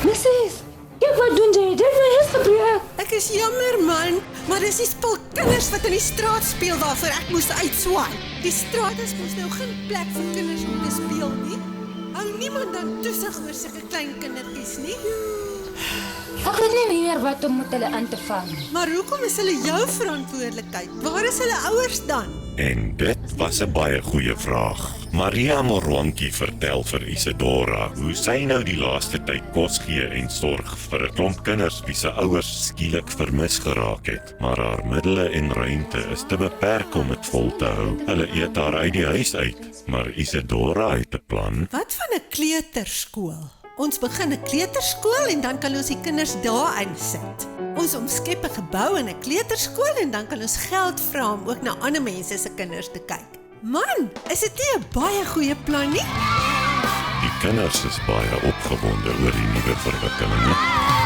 Missis, kyk wat doen jy? Dit het my huis gebreek. Ek is jammer man, maar dis die spul kinders wat in die straat speel waarvoor ek moes uitswaai. Die straat is mos nou geen plek vir kinders om te speel nie. Hou niemand dan toesig oor sulke klein kindertjies nie. Ek weet nie meer wat om met hulle aan te vang. Maar hoekom is hulle jou verantwoordelikheid? Waar is hulle ouers dan? En dit was 'n baie goeie vraag. Maria Morwankie vertel vir Isidora hoe sy nou die laaste tyd kos gee en sorg vir 'n klomp kinders wie se ouers skielik vermis geraak het. Maar haar middele en ruimte is te beperk om dit vol te hou. Hulle eet haar uit die huis uit, maar Isidora het 'n plan. Wat van 'n kleuterskool? Ons begin 'n kleuterskool en dan kan ons die kinders daar insit. Ons omskep 'n gebou in 'n kleuterskool en dan kan ons geld vra om ook na ander mense se kinders te kyk. Man, is dit nie 'n baie goeie plan nie? Die kinders is baie opgewonde oor die nuwe verwikkelinge.